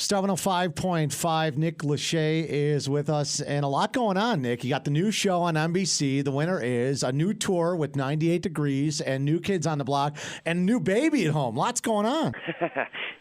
705.5, Nick Lachey is with us, and a lot going on, Nick. You got the new show on NBC. The winner is a new tour with 98 Degrees and New Kids on the Block and a new baby at home. Lots going on.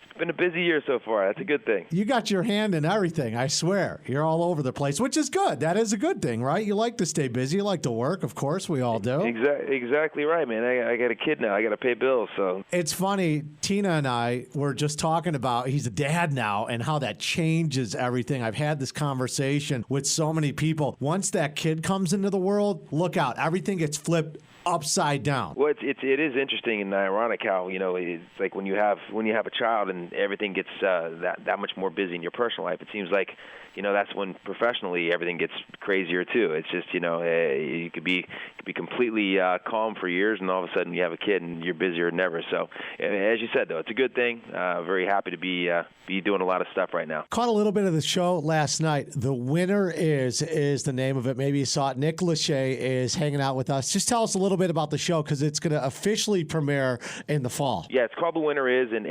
It's been a busy year so far. That's a good thing. You got your hand in everything, I swear. You're all over the place, which is good. That is a good thing, right? You like to stay busy. You like to work. Of course, we all do. Exactly right, man. I got a kid now. I got to pay bills. So it's funny. Tina and I were just talking about he's a dad now and how that changes everything. I've had this conversation with so many people. Once that kid comes into the world, look out. Everything gets flipped upside down. Well, it is interesting and ironic how it's like when you have a child and everything gets that much more busy in your personal life. It seems like that's when professionally everything gets crazier too. It's just you could be completely calm for years, and all of a sudden you have a kid and you're busier than ever. So as you said, though, it's a good thing. Very happy to be doing a lot of stuff right now. Caught a little bit of the show last night. The winner is the name of it. Maybe you saw it. Nick Lachey is hanging out with us. Just tell us a little bit about the show because it's going to officially premiere in the fall. Yeah, it's called The Winner Is, and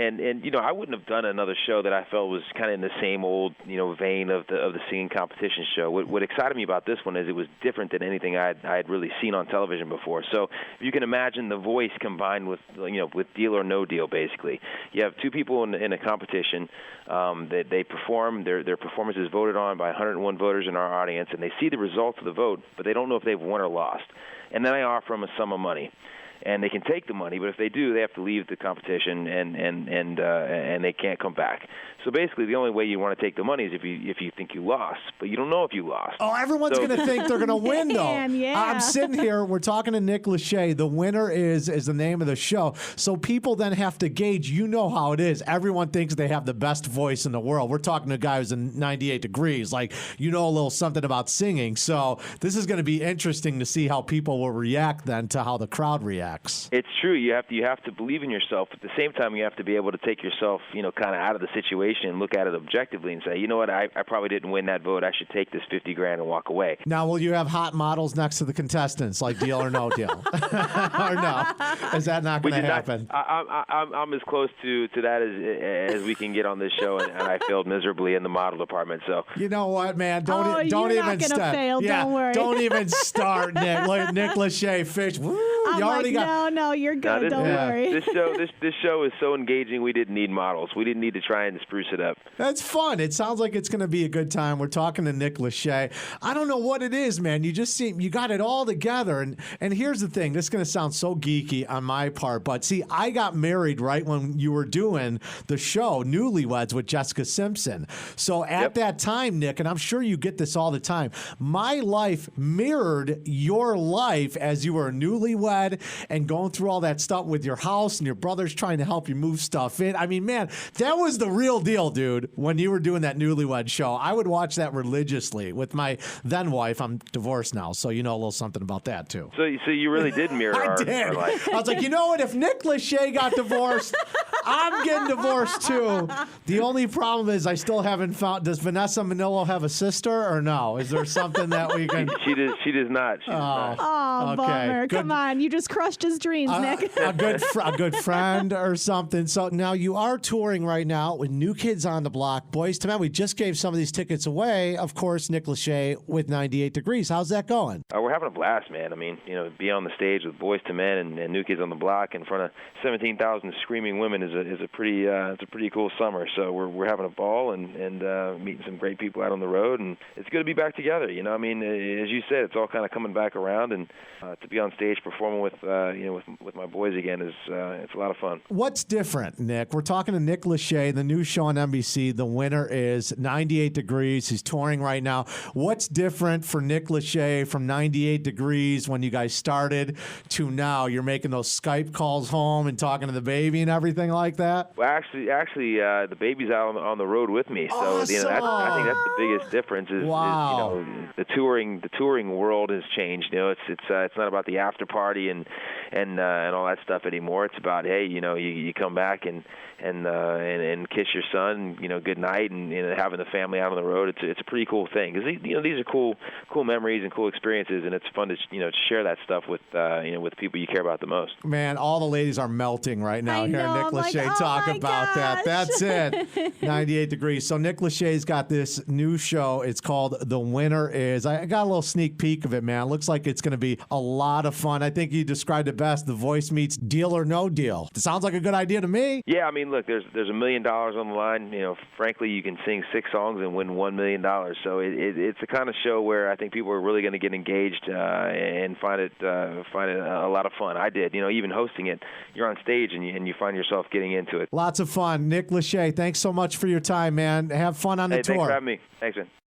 I wouldn't have done another show that I felt was kind of in the same old vein of the singing competition show. What excited me about this one is it was different than anything I had really seen on television before. So if you can imagine the voice combined with with Deal or No Deal, basically. You have two people in a competition. They perform. Their performance is voted on by 101 voters in our audience, and they see the results of the vote, but they don't know if they've won or lost. And then I offer them a sum of money. And they can take the money, but if they do, they have to leave the competition and they can't come back. So basically, the only way you want to take the money is if you think you lost, but you don't know if you lost. Oh, everyone's going to think they're going to win, though. Yeah. I'm sitting here. We're talking to Nick Lachey. The Winner is the name of the show. So people then have to gauge. You know how it is. Everyone thinks they have the best voice in the world. We're talking to a guy who's in 98 Degrees. Like, a little something about singing. So this is going to be interesting to see how people will react then to how the crowd reacts. It's true. You have to believe in yourself. At the same time, you have to be able to take yourself, kind of out of the situation and look at it objectively and say, you know what, I probably didn't win that vote. I should take this $50,000 and walk away. Now, will you have hot models next to the contestants, like Deal or No Deal, or no? Is that not going to happen? I'm as close to that as we can get on this show, and I failed miserably in the model department. So you know what, man? Don't you're even not start. Fail, yeah, don't worry. Don't even start, Nick. Nick Lachey, fish. Woo, you already got. No, you're good. Don't worry. This show is so engaging. We didn't need models. We didn't need to try and spruce it up. That's fun. It sounds like it's going to be a good time. We're talking to Nick Lachey. I don't know what it is, man. You just seem you got it all together. And here's the thing. This is going to sound so geeky on my part, but see, I got married right when you were doing the show Newlyweds with Jessica Simpson. So at that time, Nick, and I'm sure you get this all the time, my life mirrored your life as you were a newlywed and going through all that stuff with your house and your brothers trying to help you move stuff in. I mean, man, that was the real deal, dude, when you were doing that Newlywed show. I would watch that religiously with my then wife. I'm divorced now, so you know a little something about that, too. So you really did mirror our life. I was like, you know what? If Nick Lachey got divorced, I'm getting divorced, too. The only problem is I still haven't found, does Vanessa Manillo have a sister or no? Is there something that we can... She does not. She does not. Oh, okay. bummer. Good. Come on. You just crushed his dreams, Nick. A good friend or something. So now you are touring right now with New Kids on the Block. Boys to Men, we just gave some of these tickets away. Of course, Nick Lachey with 98 Degrees. How's that going? We're having a blast, man. I mean, be on the stage with Boys to Men and New Kids on the Block in front of 17,000 screaming women is a pretty cool summer. So we're having a ball and meeting some great people out on the road, and it's good to be back together. I mean, as you said, it's all kind of coming back around, and to be on stage performing with my boys again is it's a lot of fun. What's different, Nick? We're talking to Nick Lachey, the new show on NBC. The Winner Is 98 Degrees. He's touring right now. What's different for Nick Lachey from 98 Degrees when you guys started to now? You're making those Skype calls home and talking to the baby and everything like that? Well, actually, the baby's out on the road with me. So awesome. I think that's the biggest difference. Is the touring world has changed. It's not about the after party and and all that stuff anymore. It's about, hey, you come back and kiss your son, good night, and having the family out on the road. It's a pretty cool thing, because these are cool memories and cool experiences, and it's fun to share that stuff with with people you care about the most. Man, all the ladies are melting right now hearing Nick Lachey talk about that. That's it. 98 degrees. So Nick Lachey's got this new show. It's called The Winner Is. I got a little sneak peek of it, man. It looks like it's going to be a lot of fun. I think you described it best. The Voice meets Deal or No Deal. It sounds like a good idea to me. Yeah, I mean, look, there's $1 million on the line. Frankly, you can sing 6 songs and win $1 million. So it's the kind of show where I think people are really going to get engaged and find it a lot of fun. I did. Even hosting it, you're on stage and you find yourself getting into it. Lots of fun. Nick Lachey, thanks so much for your time, man. Have fun on the tour. Thanks for having me. Thanks, man.